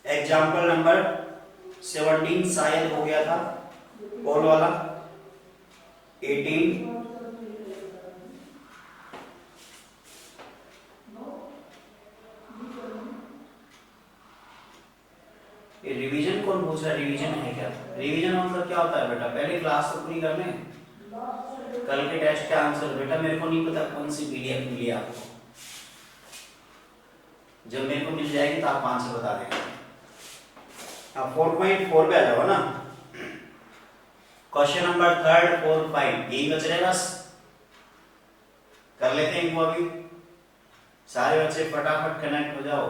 Example number 17 शायद हो गया था, कौन वाला 18, ये रिवीजन कौन पूछ रहा है? रिवीजन है क्या? रिवीजन मतलब क्या होता है बेटा? पहले क्लास तो पूरी कर लें, कल के टेस्ट का आंसर। बेटा मेरे को नहीं पता कौन सी पीडीएफ मिली आपको, जब मेरे को मिल जाएगी तो आप आंसर बता देंगे। अब 4.4 पे आ जाओ ना, क्वेश्चन नंबर 3, 4, 5 यही बच रहे बस, कर लेते हैं इनको अभी। सारे बच्चे फटाफट कनेक्ट हो जाओ,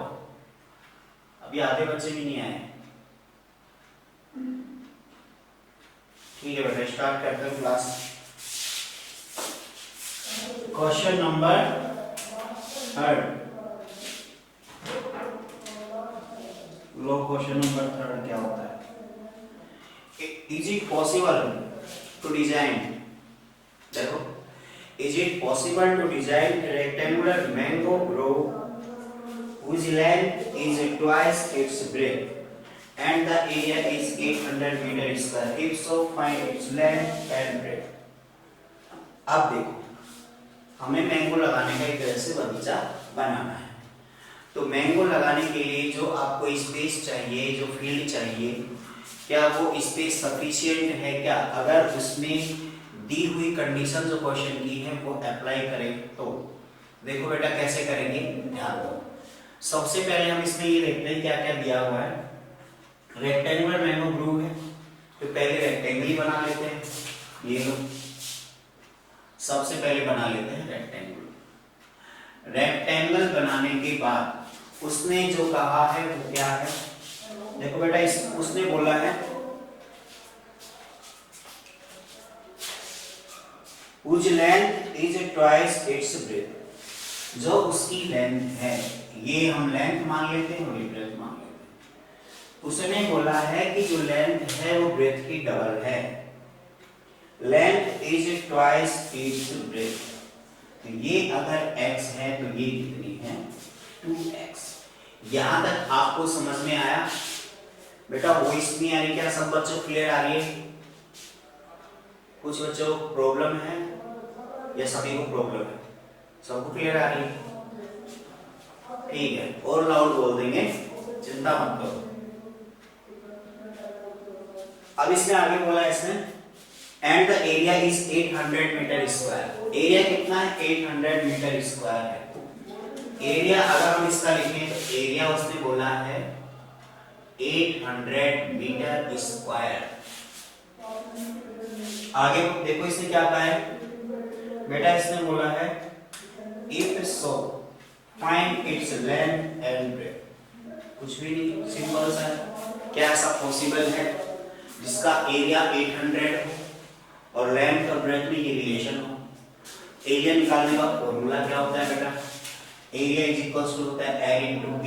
अभी आधे बच्चे भी नहीं आए। ठीक है बेटा, स्टार्ट करते हैं क्लास। क्वेश्चन नंबर 3, लो क्वेश्चन नंबर 3 क्या होता है? Is it possible to design, देखो, is it possible to design rectangular mango grove whose length is twice its breadth and the area is 800 meter square? If so, find its length and breadth. अब देखो, हमें mango लगाने का एक तरह से बगीचा बनाना है, तो मैंगो लगाने के लिए जो आपको स्पेस चाहिए, जो फील्ड चाहिए, क्या वो स्पेस सफिशिएंट है क्या? अगर उसमें दी हुई कंडीशन जो क्वेश्चन की है वो अप्लाई करें तो देखो बेटा कैसे करेंगे, ध्यान दो। सबसे पहले हम इसमें ये देखते हैं क्या क्या दिया हुआ है। रेक्टेंगुलर मैंगो ग्रूव है, तो पहले रेक्टेंगल ही बना लेते हैं। ये लो, सबसे पहले बना लेते हैं रेक्टेंगल। रेक्टेंगल बनाने के बाद उसने जो कहा है वो क्या है? देखो बेटा, उसने बोला है whose length is twice its breadth, जो उसकी लेंथ है, ये हम लेंथ मान लेते हैं और ये ब्रेथ मान लेते हैं। उसने बोला है कि जो लेंथ है वो ब्रेथ की डबल है। Length is twice its breath, तो ये अगर x है तो ये कितनी है? 2x। यहां तक आपको समझ में आया बेटा? वॉइस नहीं आ रही क्या? सब बच्चों क्लियर आ रही है? कुछ बच्चों को प्रॉब्लम है या सभी को प्रॉब्लम है? सबको क्लियर आ रही है? ठीक है, और लाउड बोल देंगे, चिंता मत करो। अब इसने आगे बोला, इसने and the area is 800 metre square. Area कितना है? 800 मीटर स्क्वायर है। एरिया अगर हम इसका लिखें तो एरिया उसने बोला है 800 मीटर स्क्वायर। आगे देखो इसने क्या कहा है बेटा? इसने बोला है if so find its length and breadth. कुछ भी नहीं, सिंपल सा है। क्या ऐसा पॉसिबल है जिसका एरिया 800 हो और लेंथ और ब्रेथ में ये रिलेशन हो? एरिया निकालने का फॉर्मूला क्या होता है बेटा? एरिया इज इक्वल टू होता है A into B।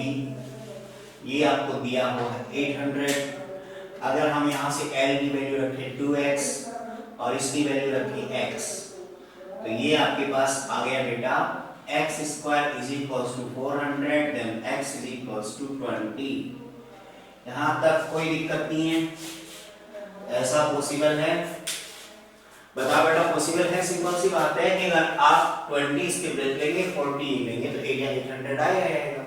ये आपको दिया हुआ है 800। अगर हम यहाँ से L की वैल्यू रखें 2x और इसकी वैल्यू रखें x, तो ये आपके पास आ गया बेटा x square is equal to 400, then x is equal to 20। यहाँ तक कोई दिक्कत नहीं है? ऐसा पॉसिबल है? बता बेटा, पॉसिबल है? सिंपल सी बात है कि अगर आप 20 इसके ब्रेथ लेंगे, 40 लेंगे तो एरिया 800 आएगा,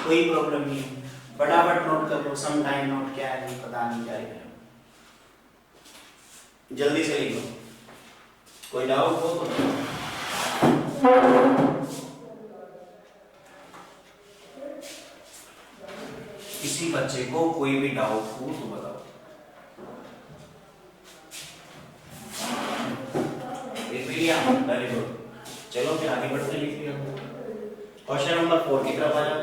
कोई प्रॉब्लम नहीं है। फटाफट नोट कर लो, सम टाइम नोट क्या है पता नहीं क्या है, जल्दी से लिख लो। कोई डाउट हो तो किसी बच्चे को कोई भी डाउट हो तो बताओ। वेरी गुड, चलो फिर आगे बढ़ते लिख लिया। क्वेश्चन नंबर 4 की तरफ आ जाओ।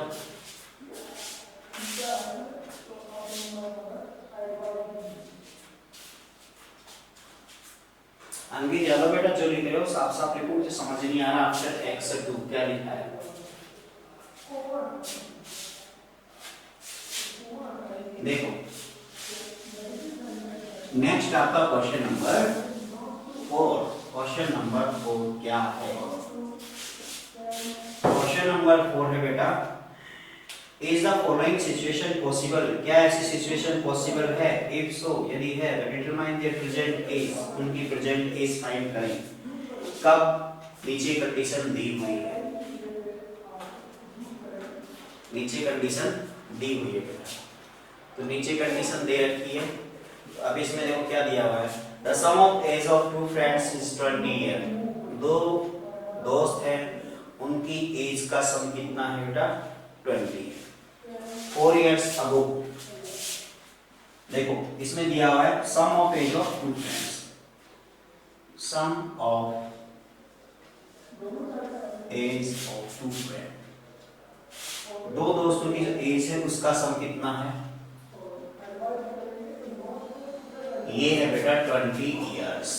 अंकित ज्यादा बेटा जो लिख रहे हो साफ साफ लिखो, मुझे समझ नहीं आ रहा अक्षर x से 2 क्या लिखा है। देखो नेक्स्ट आपका क्वेश्चन नंबर 4। क्वेश्चन नंबर 4 क्या है? क्वेश्चन नंबर 4 है बेटा is the following situation possible, क्या ऐसी सिचुएशन पॉसिबल है? इफ सो, यदि है तो डिटरमाइन देयर प्रेजेंट एज, उनकी प्रेजेंट एज फाइंड करें। कब? नीचे कंडीशन दी हुई है, नीचे कंडीशन दी हुई है बेटा, तो नीचे कंडीशन दे रखी है। अब इसमें देखो क्या दिया हुआ है, the sum of age of two friends is 20 year, दो दोस्त हैं उनकी एज का सम कितना है बेटा? 20। 4 इयर्स अगो, देखो इसमें दिया हुआ है sum of age of two friends, sum of age of two friend, दो दोस्तों की जो एज है उसका सम कितना है? ये है बेटा 20 इयर्स।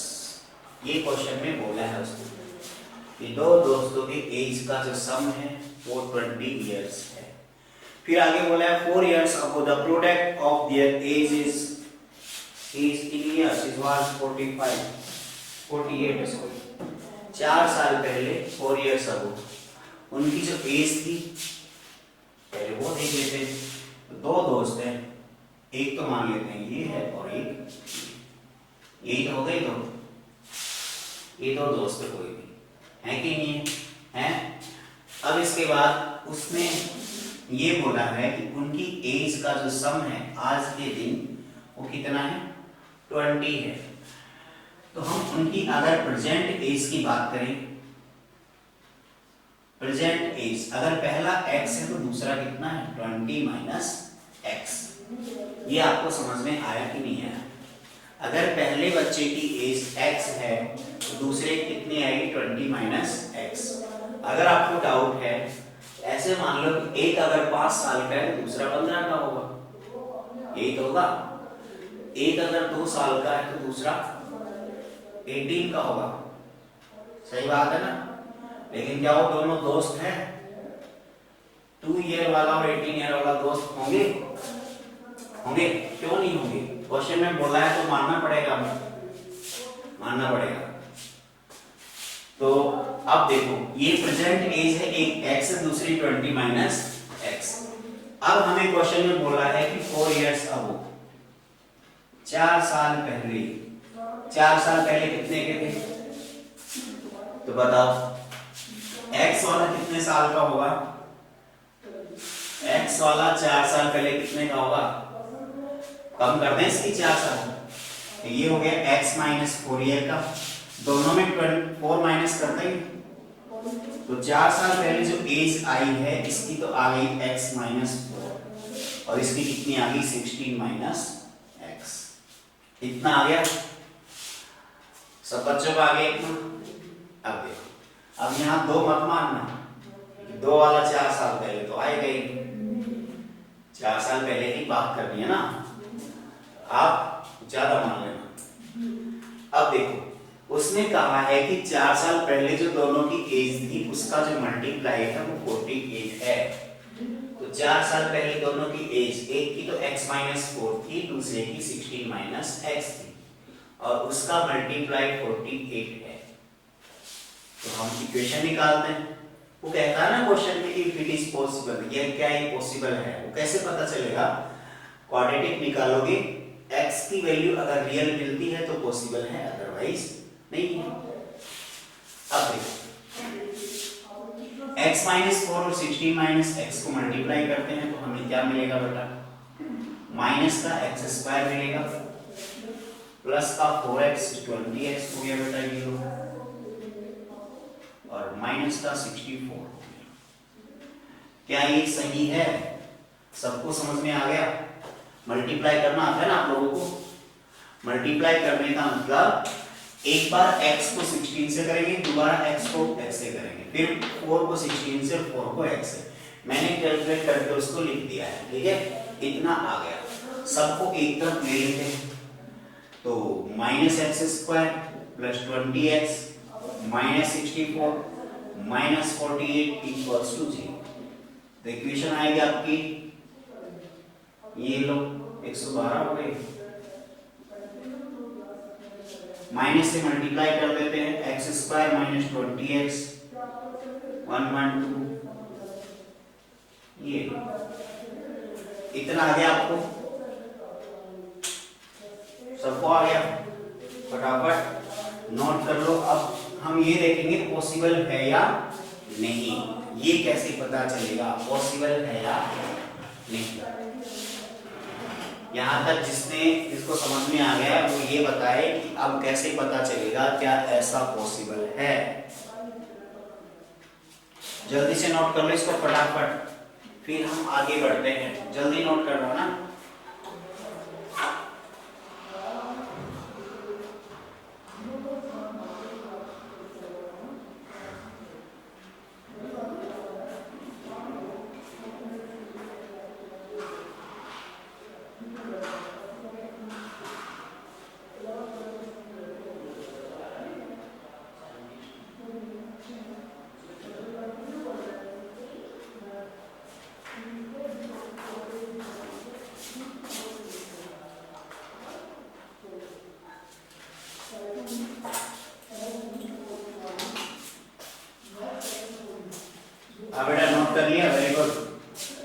ये क्वेश्चन में बोला है उसको कि दो दोस्तों की एज का जो सम है वो 20 इयर्स है। फिर आगे बोला है 4 years ago the product of their age is in years is was 48 sorry, 4 साल पहले 4 इयर्स अगो उनकी जो एज थी पहले वो देख लेते हैं। दो दोस्त हैं, एक तो मान लेते हैं ये है और एक यही तो हो गई, दो ये दो दोस्त कोई भी है कि नहीं है? अब इसके बाद उसने ये बोला है कि उनकी एज का जो सम है आज के दिन वो कितना है? 20 है। तो हम उनकी अगर प्रेजेंट एज की बात करें, प्रेजेंट एज अगर पहला x है तो दूसरा कितना है? 20 माइनस x। ये आपको समझ में आया कि नहीं आया? अगर पहले बच्चे की एज x है तो दूसरे कितनी आएगी? 20 माइनस x। अगर आपको डाउट है, ऐसे मान लो कि एक अगर 5 साल का है तो दूसरा 15 का होगा, यही तो होगा। एक अगर 2 साल का है तो दूसरा 18 का होगा, सही बात है ना? लेकिन क्या वो दोनों दोस्त हैं? 2 ईयर वाला और 18 ईयर वाला दोस्त होंगे? होंगे? क्यों नहीं होंगे? क्वेश्चन में बोला है तो मानना पड़ेगा, मानना पड़ेगा। तो अब देखो ये प्रेजेंट एज है, एक x है दूसरी 20 माइनस x। अब हमें क्वेश्चन में बोला है कि 4 इयर्स अगो, 4 साल पहले, 4 साल पहले कितने के थे? तो बताओ x वाला कितने साल का होगा? x वाला 4 साल पहले कितने का होगा? कम कर दें इसकी 4 साल, तो ये हो गया x माइनस 4 ईयर का, दोनों में 4 माइनस करते हैं तो 4 साल पहले जो एज आई है इसकी तो आ गई x माइनस 4 और इसकी कितनी आ गई? 16 माइनस x। इतना आ गया, सब बच्चों का आ गया इतना। अब देखो, अब यहाँ 2 मत मानना, 2 वाला 4 साल पहले तो आएगा ही, 4 साल पहले की बात करनी है ना, आप ज्यादा मान लेना। अब देखो उसने कहा है कि 4 साल पहले जो दोनों की एज थी उसका जो मल्टीप्लाई है वो 48 है। तो 4 साल पहले दोनों की एज, एक की तो x माइनस 4 थी, दूसरे की 16 माइनस x थी और उसका मल्टीप्लाई 48 है। तो हम इक्वेशन निकालते हैं। वो कहता है ना क्वेश्चन में इफ इट इज पॉसिबल, ये क्या ये पॉसिबल है? वो कैसे पता चलेगा? क्वाड्रेटिक निकालोगे, x की वैल्यू अगर रियल मिलती है तो पॉसिबल है, अदरवाइज नहीं है। अब देखो x माइनस 4 और 16 माइनस x को मल्टीप्लाई करते हैं तो हमें क्या मिलेगा बेटा? माइनस का x स्क्वायर मिलेगा प्लस का 4x 20x हो गया बेटा ये लो, और माइनस का 64 हो गया। क्या ये सही है? सबको समझ में आ गया? मल्टीप्लाई करना आता है ना आप लोगों को? मल्टीप्लाई करने का मतलब एक बार x को 16 से करेंगे, दोबारा x को x से करेंगे, फिर 4 को 16 से, 4 को x से। मैंने कैलकुलेट करके उसको लिख दिया है, ठीक है? इतना आ गया। सबको एक तरफ ले लेते हैं तो minus x square plus 20x minus 64 minus 48 equals to 0। तो इक्वेशन आएगी आपकी ये लो 112 हो गई। माइनस से मल्टीप्लाई कर देते हैं, एक्स स्क्वायर माइनस 20x 112 ये इतना आ गया आपको, सबको आ गया, फटाफट नोट कर लो। अब हम ये देखेंगे पॉसिबल है या नहीं, ये कैसे पता चलेगा पॉसिबल है या नहीं। यहाँ तक जिसको समझ में आ गया वो ये बताए कि अब कैसे पता चलेगा क्या ऐसा पॉसिबल है। जल्दी से नोट कर लो इसको फटाफट, फिर हम आगे बढ़ते हैं। जल्दी नोट कर लो ना। बेटा नोट कर लिया, वेरी गुड।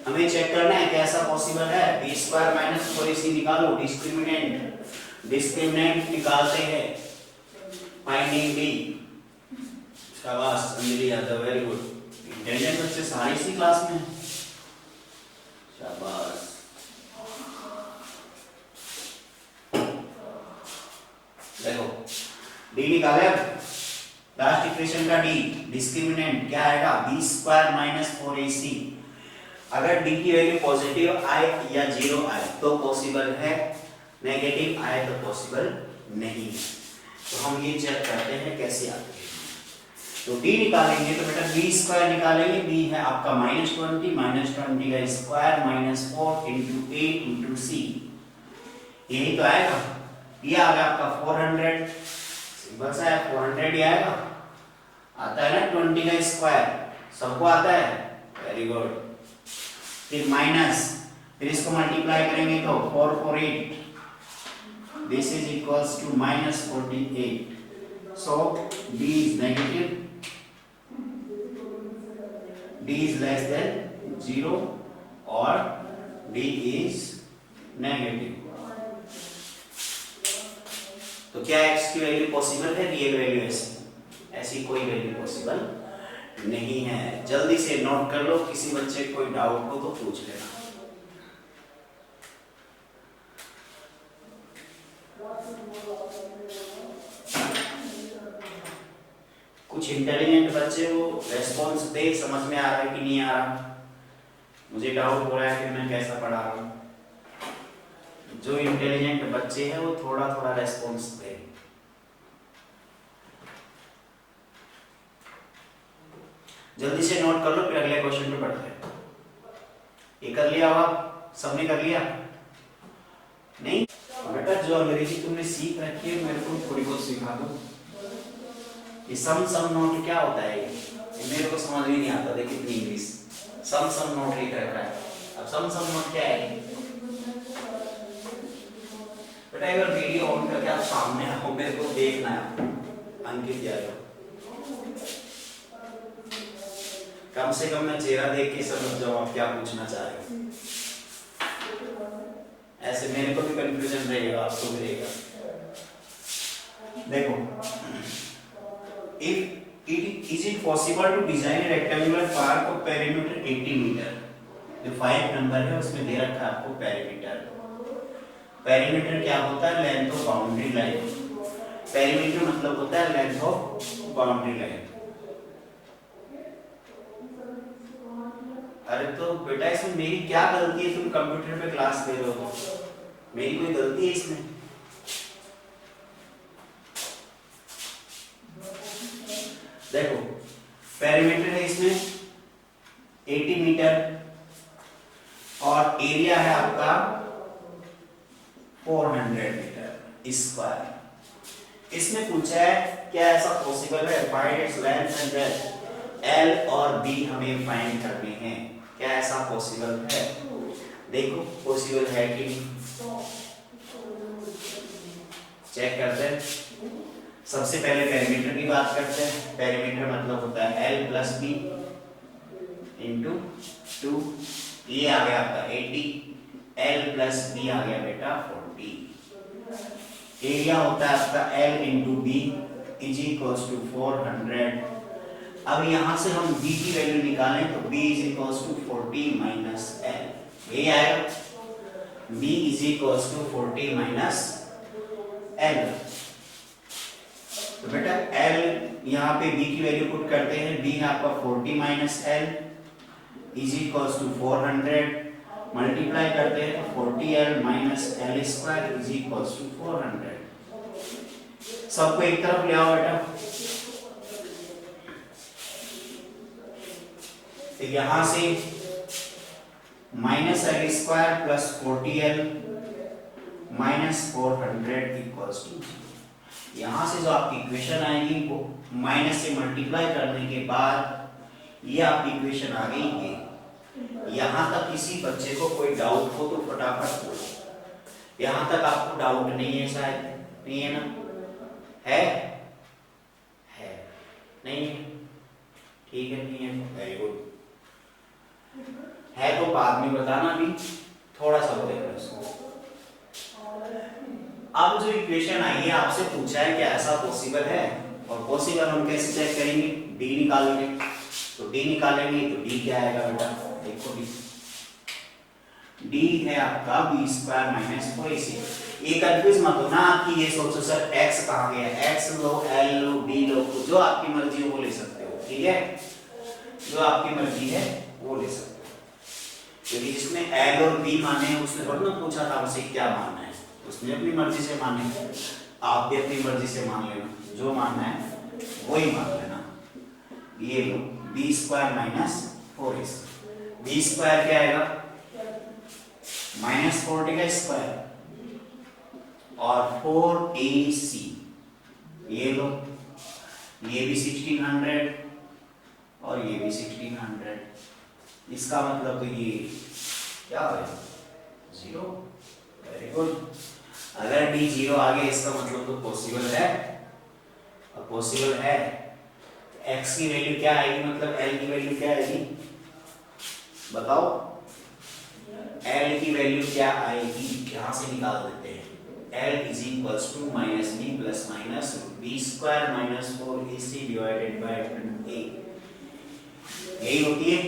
हमें चेक करना है कैसा पॉसिबल है। बी स्क्वायर माइनस 4ac निकालो, डिस्क्रिमिनेंट निकालते हैं, फाइंडिंग डी। शाबाश Anjali Yadav, very good. Intelligent बच्चे सारे इसी क्लास में, शाबाश। देखो डी निकाले, लास्ट इक्वेशन का डी, डिस्क्रिमिनेंट क्या आएगा, बी स्क्वायर माइनस 4ac। अगर डी की वैल्यू पॉजिटिव आए या जीरो आए तो पॉसिबल है, नेगेटिव आए तो पॉसिबल नहीं। तो हम ये चेक करते हैं कैसे आते हैं। तो डी निकालेंगे तो बेटा बी स्क्वायर निकालेंगे, बी है आपका -20, -20 का स्क्वायर -4 इंटू ए इंटू सी, यही तो आएगा। ये आ गया आपका 400, सिंपल सा है, 400 ही आएगा। आता है ना 20 का स्क्वायर, सबको आता है, वेरी गुड। फिर माइनस, फिर इसको मल्टीप्लाई करेंगे तो 4 4 8, this is equals to -48। So d is negative, d is less than 0 और d इज नेगेटिव। तो क्या x की वैल्यू पॉसिबल है, रियल वैल्यू ऐसी कोई वैल्यू पॉसिबल नहीं है। जल्दी से नोट कर लो, किसी बच्चे को कोई डाउट हो तो पूछ लेना। कुछ इंटेलिजेंट बच्चे वो रेस्पॉन्स दे, समझ में आ रहा है कि नहीं आ रहा, मुझे डाउट हो रहा है कि मैं कैसा पढ़ा रहा हूँ। जो इंटेलिजेंट बच्चे हैं वो थोड़ा थोड़ा रेस्पॉन्स दे। जल्दी से नोट कर लो, फिर अगले क्वेश्चन पे बढ़ते हैं। ये कर लिया आप सबने, कर लिया नहीं? बेटा जो अंग्रेजी तुमने सीख रखी है मेरे को थोड़ी बहुत सिखा दो। ये सम नोट क्या होता है, ये मेरे को समझ ही नहीं आता। देखिए इतनी इंग्लिश, सम नोट लिख रखा है। अब सम नोट क्या है बेटा? एक बार वीडियो ऑन करके आप सामने आओ, मेरे को देखना है। अंकित यादव, कम से कम मैं चेहरा देख के समझ जाऊं आप क्या पूछना चाह रहे हो। ऐसे मेरे को भी कंफ्यूजन रहेगा, आपको भी रहेगा। देखो, is it possible to design a rectangular park of perimeter 80 metre? जो 5 नंबर है उसमें दे रखा है आपको पेरीमीटर। पेरीमीटर क्या होता है? Length of boundary line. Perimeter मतलब होता है लेंथ ऑफ बाउंड्री लाइन। अरे तो बेटा इसमें मेरी क्या गलती है? तुम कंप्यूटर पे क्लास दे रहे हो, मेरी कोई गलती है इसमें? देखो पेरीमीटर है इसमें 80 मीटर और एरिया है आपका 400 मीटर स्क्वायर। इसमें पूछा है क्या ऐसा पॉसिबल है? Find its length and breadth. L और बी हमें फाइंड करने हैं, क्या ऐसा पॉसिबल है? देखो पॉसिबल है कि नहीं, चेक करते हैं। सबसे पहले पेरीमीटर की बात करते हैं। पेरीमीटर मतलब होता है L + B × 2 ये आ गया आपका 80, L प्लस बी आ गया बेटा 40। एरिया होता है आपका L into B is equals to 400। अब यहां से हम b की वैल्यू निकालें तो b is equals to 40 minus L, ये आएगा b is equals to 40 minus L। तो बेटा L यहाँ पे b की वैल्यू पुट करते हैं, b है आपका 40 minus L is equals to 400, multiply करते हैं तो 40L minus L square is equals to 400। सबको एक तरफ ले आओ बेटा, तो यहां से minus L square plus 40L minus 400 equals to 0। यहां से जो आपकी इक्वेशन आएगी वो माइनस से मल्टीप्लाई करने के बाद ये आपकी इक्वेशन आ गई ये। यहां तक किसी बच्चे को कोई डाउट हो तो फटाफट बोलो, यहां तक आपको डाउट नहीं है शायद, नहीं है ना? है नहीं है? ठीक है, नहीं है, वेरी गुड। है तो बाद में बताना भी, थोड़ा सा देखो इसको। अब जो इक्वेशन आई है आपसे पूछा है क्या ऐसा पॉसिबल है, और पॉसिबल हम कैसे चेक करेंगे? डी निकालेंगे, तो डी निकालेंगे तो डी क्या आएगा बेटा? देखो डी है आपका बी स्क्वायर माइनस 4ac। ये कंफ्यूज मत हो ना कि ये सोचो सर x कहाँ गया, x लो, l लो, b लो, जो आपकी मर्जी हो वो ले सकते हो, ठीक है? जो आपकी मर्जी है वो ले सकते हो, क्योंकि जिसने l और b माने हैं उसने थोड़ा ना पूछा था हमसे क्या मानना है, उसने अपनी मर्जी से माने, आप भी अपनी मर्जी से मान लेना, जो मानना है वही मान लेना। ये लो B square minus 4ac, B square क्या आएगा? माइनस 40 का स्क्वायर और 4ac, ये लो, ये भी 1600 और ये भी 1600, इसका मतलब तो ये क्या है? 0। Very good. अगर d 0 आ गया इसका मतलब तो पॉसिबल है, और पॉसिबल है x की वैल्यू क्या आएगी, मतलब l की वैल्यू क्या आएगी बताओ? L की वैल्यू क्या आएगी, यहां से निकाल देते हैं। L is equals to minus B plus minus B square minus 4ac divided by 2a, यही होती है।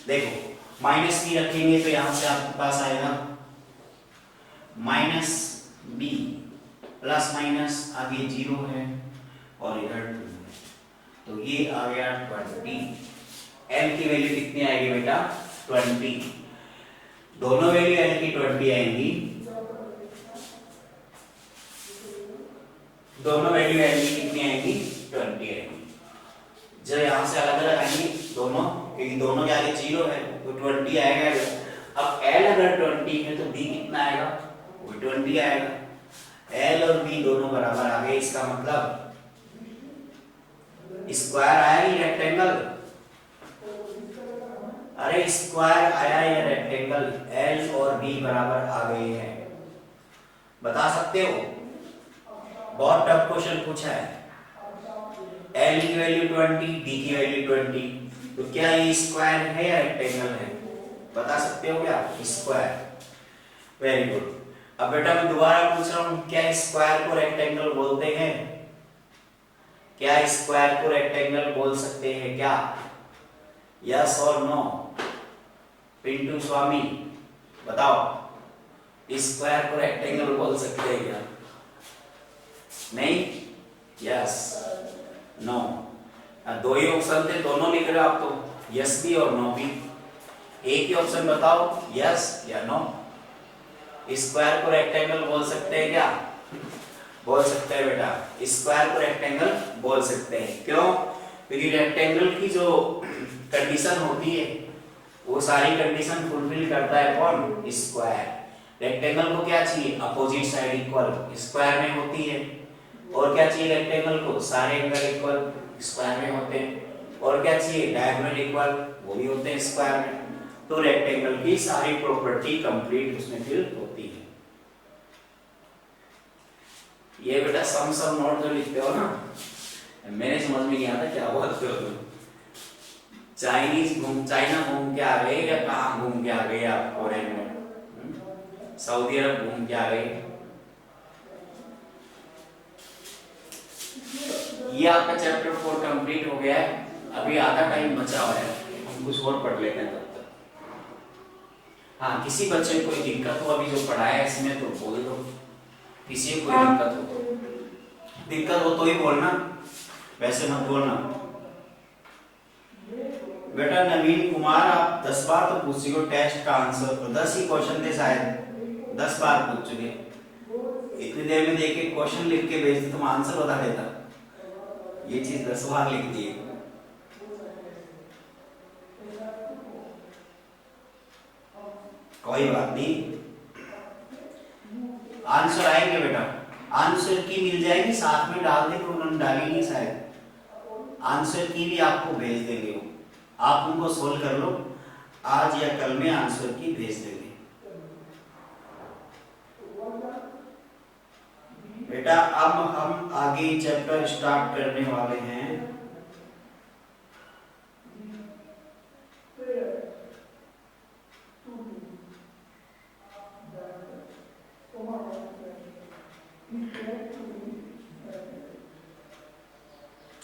देखो माइनस बी रखेंगे तो यहां से आपके पास आएगा माइनस बी प्लस माइनस, आगे 0 है और इधर 2 है, तो ये आ गया 20। L की वैल्यू कितनी आएगी बेटा? 20। दोनों वैल्यू L की 20 आएंगी, दोनों वैल्यू L की कितनी आएंगी? 20 आएंगी। जब यहां से अलग अलग आएंगी दोनों, क्योंकि दोनों के आगे 0 है तो 20 आएगा। अब L अगर 20 है तो B कितना आएगा? वो 20 आएगा। L और B दोनों बराबर आ गए, इसका मतलब स्क्वायर आया या रेक्टेंगल? अरे स्क्वायर आया या रेक्टेंगल? L और B बराबर आ गए हैं, बता सकते हो? बहुत टफ क्वेश्चन पूछा है। L की वैल्यू 20, B की वैल्यू 20, तो क्या ये स्क्वायर है या रेक्टेंगल है? बता सकते हो क्या? स्क्वायर। Very good. अब बेटा मैं दोबारा पूछ रहा हूं, क्या स्क्वायर को रेक्टेंगल बोलते हैं? क्या स्क्वायर को रेक्टेंगल बोल सकते हैं क्या? यस और नो? पिंटू स्वामी बताओ, स्क्वायर को रेक्टेंगल बोल सकते हैं क्या? नहीं? Yes no? दो ही ऑप्शन थे, दोनों लिख रहे हो आप तो, यस भी और नो भी। एक ही ऑप्शन बताओ, यस या नो। स्क्वायर को रेक्टेंगल बोल सकते हैं क्या? बोल सकते हैं बेटा, स्क्वायर को रेक्टेंगल बोल सकते हैं। क्यों? क्योंकि रेक्टेंगल की जो कंडीशन होती है वो सारी कंडीशन फुलफिल करता है कौन? स्क्वायर। रेक्टेंगल को क्या चाहिए? अपोजिट साइड इक्वल, स्क्वायर में होती है। और क्या चाहिए रेक्टेंगल को? सारे एंगल इक्वल, स्क्वायर में होते हैं। और क्या चाहिए? डायगोनल इक्वल, वो भी होते हैं स्क्वायर में। तो रेक्टेंगल की सारी प्रॉपर्टी कंप्लीट उसमें फिल होती है। ये बेटा सम नोट जो लिखते हो ना, मेरे समझ में नहीं आता क्या बोलते हो तुम। चाइना घूम के आ गए या कहाँ घूम के आ गए आप फॉरेन में? सऊदी अरब घूम के आ गए। ये आपका चैप्टर 4 कंप्लीट हो गया है। अभी आधा टाइम बचा हुआ है, हम कुछ और पढ़ लेते हैं तब तक। हाँ, किसी बच्चे को कोई दिक्कत हो अभी जो पढ़ाया है इसमें तो बोल दो, किसी को कोई दिक्कत हो तो ही बोलना, वैसे मत बोलना। बेटा नवीन कुमार, आप 10 बार तो पूछ चुके हो टेस्ट का आंसर, तो 10 ही क्वेश्चन थे शायद, 10 बार पूछ चुके। इतनी देर में देख के क्वेश्चन लिख के भेजते तुम आंसर बता देता, ये चीज 10 बार लिख दी। कोई बात नहीं, आंसर आएंगे बेटा, आंसर की मिल जाएगी, साथ में डाल दे तो उन्होंने डाली नहीं शायद, आंसर की भी आपको भेज देंगे वो, आप उनको सोल्व कर लो, आज या कल में आंसर की भेज देंगे। बेटा अब हम आगे चैप्टर स्टार्ट करने वाले हैं।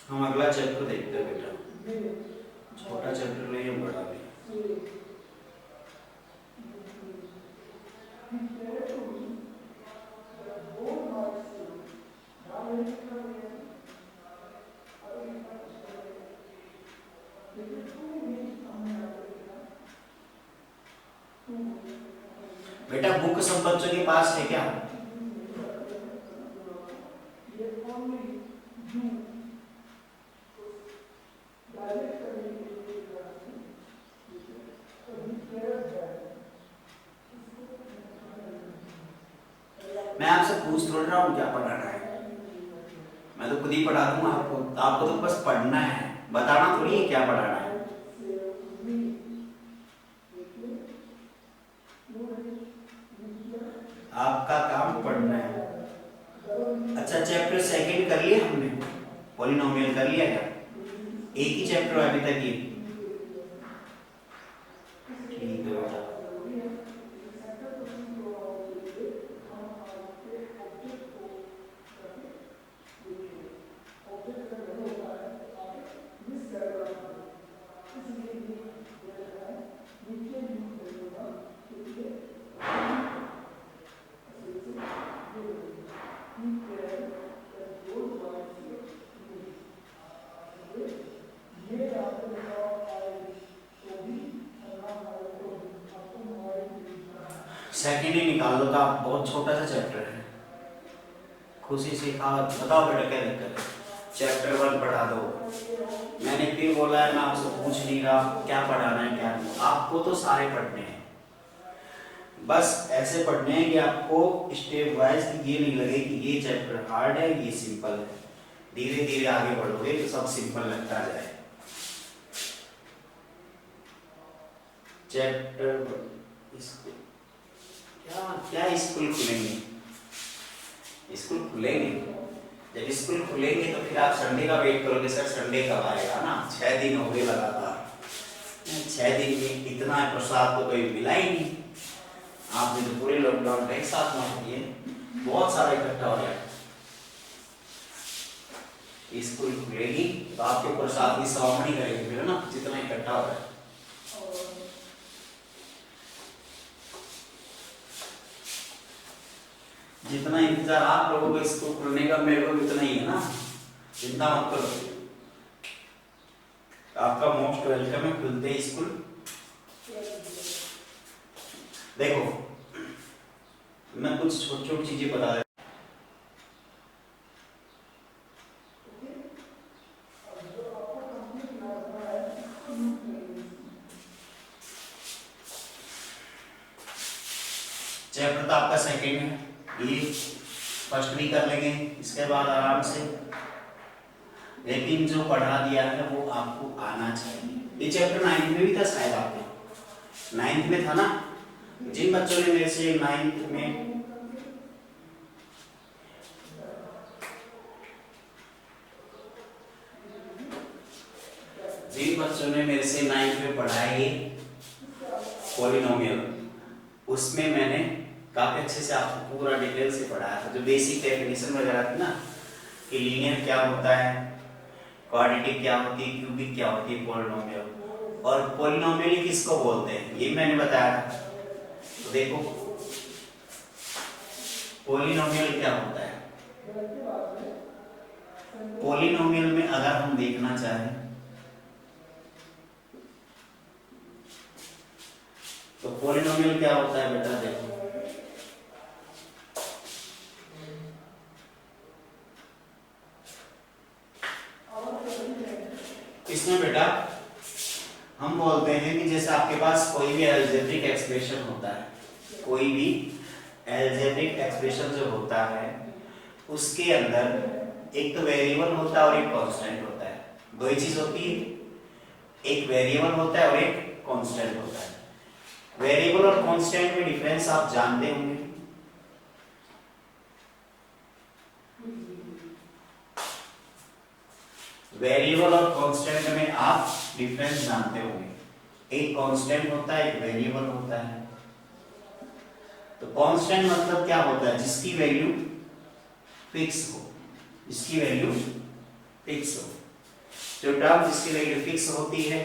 हम अगला चैप्टर देखते हैं बेटा, छोटा चैप्टर नहीं है, बड़ा भी। बेटा बुक सब बच्चों के पास है क्या? मैं आपसे पूछ थोड़ रहा हूँ क्या पढ़ाना है, मैं तो खुद ही पढ़ा दूंगा आपको, आपको तो बस पढ़ना है, बताना थोड़ी है क्या पढ़ाना है। आपका काम पढ़ना है। अच्छा चैप्टर सेकंड कर लिया हमने, पॉलिनोमियल कर लिया क्या? एक ही चैप्टर अभी तक ये, ठीक है बेटा। सेकंड ही निकाल दो, आप बहुत छोटा सा चैप्टर है, खुशी से खा बताओ बेटा क्या दिक्कत है? चैप्टर 1 पढ़ा दो। मैंने फिर बोला है, मैं आपसे पूछ नहीं रहा क्या पढ़ाना है क्या नहीं, आपको तो सारे पढ़ने हैं, बस ऐसे पढ़ने हैं कि आपको स्टेप वाइज ये नहीं लगे कि ये चैप्टर हार्ड है ये सिंपल है, धीरे धीरे आगे बढ़ोगे तो सब सिंपल लगता जाए। चैप्टर क्या स्कूल खुलेंगे? स्कूल खुलेंगे, जब स्कूल खुलेंगे तो फिर आप संडे का वेट करोगे, सर संडे कब आएगा ना, 6 दिन हो गए लगातार, 6 दिन में इतना प्रसाद तो कोई मिला ही नहीं, आपने तो पूरे लॉकडाउन का एक साथ मार दिए, बहुत सारा इकट्ठा हो जाएगा। स्कूल खुलेगी तो आपके प्रसाद की सवारी करेंगे फिर ना, जितना इकट्ठा हो रहा है। जितना इंतजार आप लोगों को स्कूल खुलने का, मेरे को उतना ही है ना, चिंता मत करो, आपका मोस्ट वेलकम है, खुलते ही स्कूल। देखो मैं कुछ छोटी छोटी चीजें बता रहा हूं। चैप्टर तो आपका सेकंड है, ये फर्स्ट भी कर लेंगे, इसके बाद आराम से, लेकिन जो पढ़ा दिया है वो आपको आना चाहिए। ये चैप्टर 9 में भी था शायद, आपको 9th में था ना, जिन बच्चों ने मेरे से 9th में जिन बच्चों ने मेरे से पॉलिनोमियल, उसमें मैंने काफी अच्छे से आपको पूरा डिटेल से पढ़ाया था, जो बेसिक डेफिनेशन वगैरह थी ना कि लीनियर क्या होता है, क्वाड्रेटिक क्या होती है, क्यूबिक क्या होती है, पॉलिनोमियल, और पॉलिनोमियल किसको बोलते हैं ये मैंने बताया था। तो देखो पॉलिनोमियल क्या होता है। पॉलिनोमियल में अगर हम देखना चाहें तो पॉलिनोमियल क्या होता है बेटा, देखो इसमें बेटा हम बोलते हैं कि जैसे आपके पास कोई भी अलजेब्रिक एक्सप्रेशन होता है, कोई भी अलजेब्रिक एक्सप्रेशन जो होता है उसके अंदर एक तो वेरिएबल होता है और एक कांस्टेंट होता है। दो ही चीज होती है, एक वेरिएबल होता है और एक कांस्टेंट होता है। वेरिएबल और कांस्टेंट में डिफरेंस आप जानते होंगे। वेरिएबल और कांस्टेंट में आप डिफरेंस जानते होंगे। एक कांस्टेंट होता है, एक वेरिएबल होता है। तो कांस्टेंट मतलब क्या होता है, जिसकी वैल्यू फिक्स हो, जिसकी वैल्यू फिक्स हो। जो टर्म जिसकी वैल्यू फिक्स होती है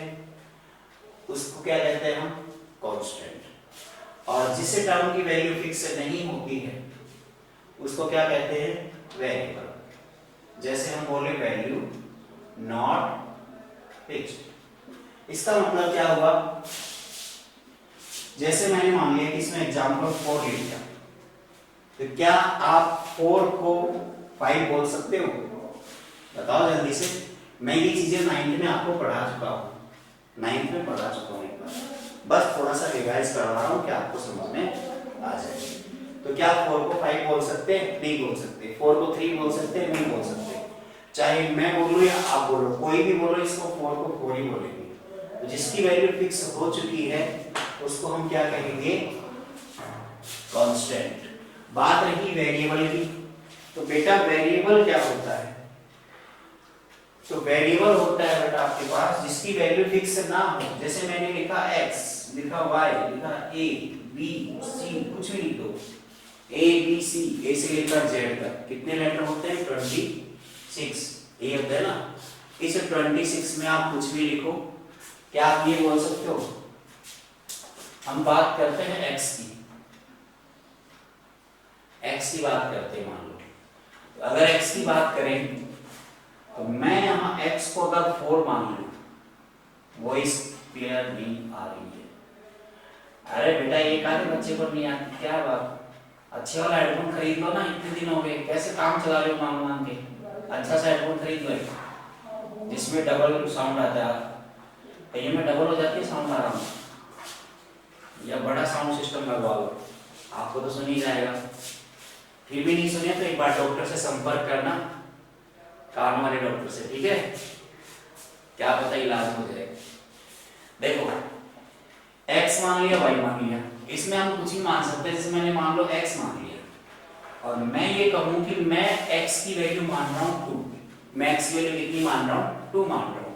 उसको क्या कहते हैं हम, कांस्टेंट। और जिस टर्म की वैल्यू फिक्स नहीं होती है उसको क्या कहते हैं, वेरिएबल। जैसे हम बोले वैल्यू नॉट फिक्स्ड, इसका मतलब क्या हुआ, जैसे मैंने मान लिया कि इसमें एग्जांपल 4 ले लिया, तो क्या आप 4 को 5 बोल सकते हो, बताओ जल्दी से। मैं ये चीजें 9th में आपको पढ़ा चुका हूँ, 9th में पढ़ा चुका हूँ एक बार, बस थोड़ा सा रिवाइज करवा रहा हूँ कि आपको समझ में आ जाए। तो क्या 4 को 5 बोल सकते हैं, नहीं बोल सकते। 4 को 3 बोल सकते हैं, नहीं बोल सकते। चाहे मैं बोलूं या आप बोलो, कोई भी बोलो, इसको 4 को 4 ही बोलेंगे। तो जिसकी वैल्यू फिक्स हो चुकी है उसको हम क्या कहेंगे, कांस्टेंट। बात रही वेरिएबल की, तो बेटा वेरिएबल क्या होता है, तो वेरिएबल होता है बेटा आपके पास जिसकी वैल्यू फिक्स ना हो। जैसे मैंने लिखा x, लिखा y, लिखा a b c, कुछ भी लिख दो, a b c, a से लेकर z तक कितने लेटर होते हैं, 26 ये होता है ना। इस 26 में आप कुछ भी लिखो, क्या आप ये बोल सकते हो, हम बात करते हैं x की, x की बात करते हैं। मान लो तो अगर x की बात करें तो मैं यहाँ x को अगर 4 मान लूं, वॉइस क्लियर नहीं आ रही है। अरे बेटा एक आधे बच्चे को नहीं आती, क्या बात, अच्छे वाला हेडफोन खरीद लो ना, इतने दिन हो गए, कैसे काम चला रहे हो मांग मांग के। अच्छा सा हेडफोन खरीद लो जिसमें डबल साउंड आता है, कहीं में डबल हो जाती है साउंड आ रहा हूँ, या बड़ा साउंड सिस्टम लगवा लो, आपको तो सुन ही जाएगा। फिर भी नहीं सुने तो एक बार डॉक्टर से संपर्क करना, कान वाले डॉक्टर से, ठीक है, क्या पता इलाज हो जाए। देखो x मान लिया, y मान लिया, इसमें हम कुछ ही मान सकते हैं। जैसे मैंने मान लो x मान लिया और मैं ये कहूं कि मैं x की वैल्यू मान रहा हूं 2, मैं x की वैल्यू कितनी मान रहा हूं, 2 मान रहा हूं।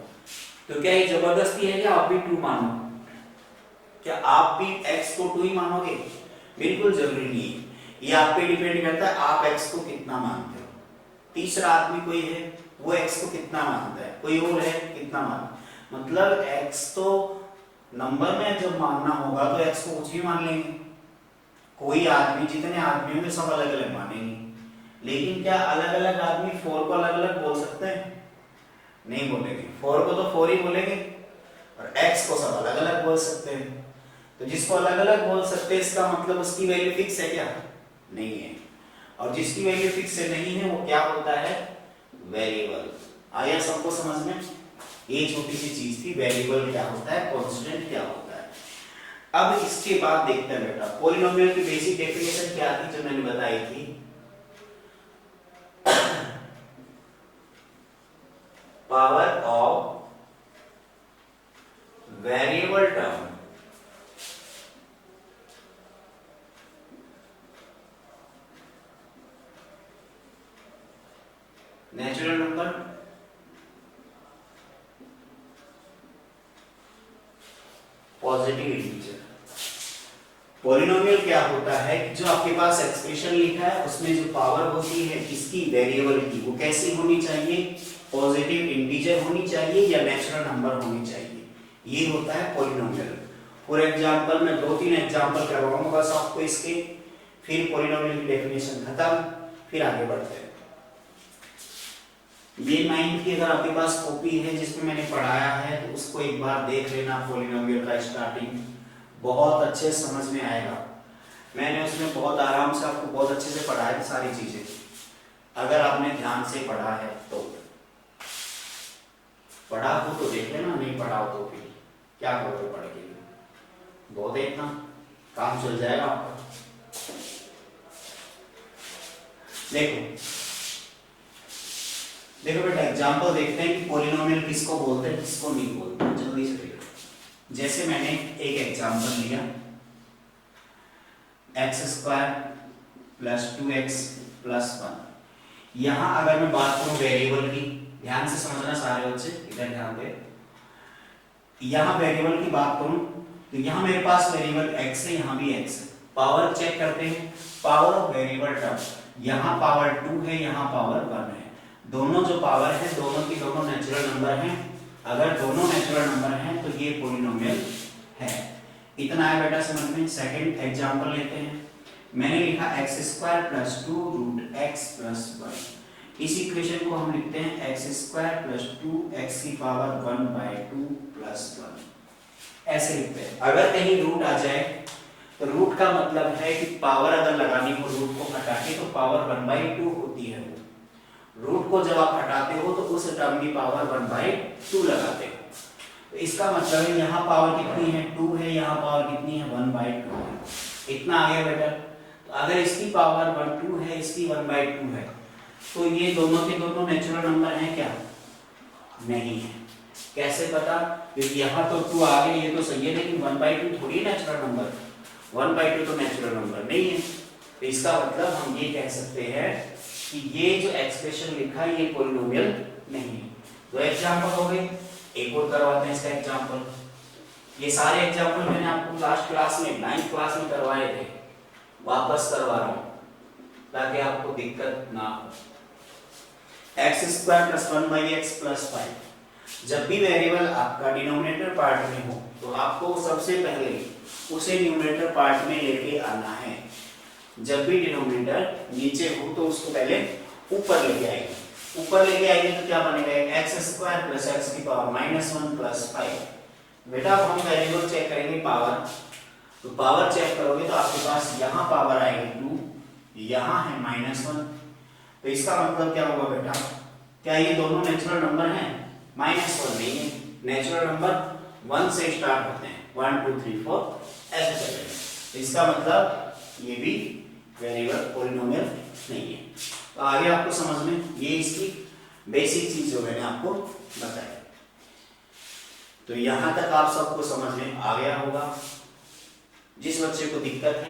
तो क्या ये जबरदस्ती है कि आप भी 2 मानो, क्या आप भी x को 2 ही मानोगे, बिल्कुल जरूरी नहीं है। ये आप पे डिपेंड करता है आप x को कितना मानते हो। तीसरा आदमी कोई है वो x को कितना मानता है, कोई और है कितना मानता, मतलब x तो नंबर में जब मानना होगा तो x को कुछ भी मान लेंगे। कोई आदमी, जितने आदमी होंगे सब अलग अलग मानेंगे, लेकिन क्या अलग अलग आदमी 4 को अलग अलग बोल सकते हैं, नहीं बोलेंगे। 4 को तो 4 ही बोलेंगे और x को सब अलग अलग बोल सकते हैं। तो जिसको अलग अलग बोल सकते हैं इसका मतलब उसकी वैल्यू फिक्स है क्या, नहीं है। और जिसकी वैल्यू फिक्स नहीं है वो क्या होता है, वेरिएबल। आया सबको समझ में, ये छोटी सी चीज थी, वेरिएबल क्या होता है, कांस्टेंट क्या होता है। अब इसके बाद देखते हैं बेटा पॉलिनोमियल की बेसिक डेफिनेशन क्या थी जो मैंने बताई थी। Power of variable term natural number positive integer. Polynomial क्या होता है कि जो आपके पास एक्सप्रेशन लिखा है उसमें जो पावर होती है इसकी वेरिएबल की वो कैसी होनी चाहिए, पॉजिटिव इंटीजर होनी चाहिए या नेचुरल नंबर होनी चाहिए, ये होता है पॉलिनोमियल। फॉर एग्जांपल मैं 2-3 एग्जांपल करवाऊंगा बस आपको इसके, फिर पॉलिनोमियल की डेफिनेशन खत्म, फिर आगे बढ़ते हैं। ये 9th की अगर आपके पास कॉपी है जिसमें मैंने पढ़ाया है तो उसको एक बार देख लेना, पॉलिनोमियल का स्टार्टिंग बहुत अच्छे समझ में आएगा। मैंने उसमें बहुत आराम से आपको बहुत अच्छे से पढ़ाया सारी चीजें, अगर आपने ध्यान से पढ़ा है तो। पढ़ा हो तो देख लेना, नहीं पढ़ा हो तो फिर क्या करोगे पढ़ के, बहुत इतना काम चल जाएगा आपका। देखो देखो बेटा एग्जांपल देखते हैं कि पॉलिनोमियल किसको बोलते हैं किसको नहीं बोलते, जल्दी से देखो। जैसे मैंने एक एग्जांपल लिया x² + 2x + 1। यहां अगर मैं बात करूं वेरिएबल की, ध्यान से समझना सारे बच्चे, इधर ध्यान दे। यहां वेरिएबल की बात करूं तो यहां मेरे पास वेरिएबल x है, यहां भी x है। पावर चेक करते हैं, पावर ऑफ वेरिएबल टर्म, यहां पावर 2 है, यहां पावर 1 है। दोनों जो पावर है दोनों की दोनों नेचुरल नंबर हैं। अगर दोनों नेचुरल नंबर हैं तो ये पॉलिनोमियल है। इतना है बेटा समझ में। सेकंड एग्जांपल लेते हैं। मैंने लिखा x² + 2 √x + 1। इस इक्वेशन को हम लिखते हैं x² + 2x की पावर 1/2 + 1, ऐसे लिखते हैं। अगर कहीं रूट आ जाए तो रूट का मतलब है कि पावर अगर लगानी हो रूट को हटा के तो पावर 1/2 होती है। रूट को जब आप हटाते हो तो उस टर्म की पावर 1/2 लगाते हो। तो इसका मतलब है यहाँ पावर कितनी है 2 है, यहाँ पावर कितनी है 1/2 है। इतना आ गया बेटा। तो अगर इसकी पावर 1/2 है, इसकी 1/2 है, तो ये दोनों के दोनों नेचुरल नंबर हैं क्या? नहीं है। कैसे पता? क्योंकि यहाँ तो 2 आ गए, ये तो सही है, लेकिन 1/2 थोड़ी नेचुरल नंबर, 1/2 तो नेचुरल नंबर नहीं है। तो इसका मतलब हम ये कह सकते हैं कि ये जो एक्सप्रेशन लिखा है ये पॉलिनोमियल नहीं है। दो एग्जांपल हो गए, एक और करवाते हैं इसका एग्जांपल। ये सारे एग्जांपल मैंने आपको लास्ट क्लास में 9th क्लास में करवाए थे, वापस करवा रहा हूं ताकि आपको दिक्कत ना हो। x² + 1/x + 5। जब भी वेरिएबल आपका डिनोमिनेटर पार्ट में हो तो आपको सबसे पहले उसे न्यूमरेटर पार्ट में लेके आना है। जब भी डिनोमिनेटर नीचे हो तो उसको पहले ऊपर लेके आएंगे। ऊपर लेके आएंगे तो क्या बनेगा? x² + x की पावर -1 + 5। बेटा अब हम वेरिएबल चेक करेंगे पावर, तो पावर चेक करोगे तो आपके पास यहाँ पावर आएगी 2, यहाँ है -1। तो इसका मतलब क्या होगा बेटा? क्या ये दोनों नेचुरल नंबर हैं? -1 नहीं है, नेचुरल नंबर 1 से स्टार्ट होते हैं, 1 2 3 4 ऐसे चलेंगे। इसका मतलब ये भी वेरिएबल पॉलिनोमियल नहीं है। तो आगे आपको समझ में, ये इसकी बेसिक चीज जो मैंने आपको बताई। तो यहां तक आप सबको समझ में आ गया होगा। जिस बच्चे को दिक्कत है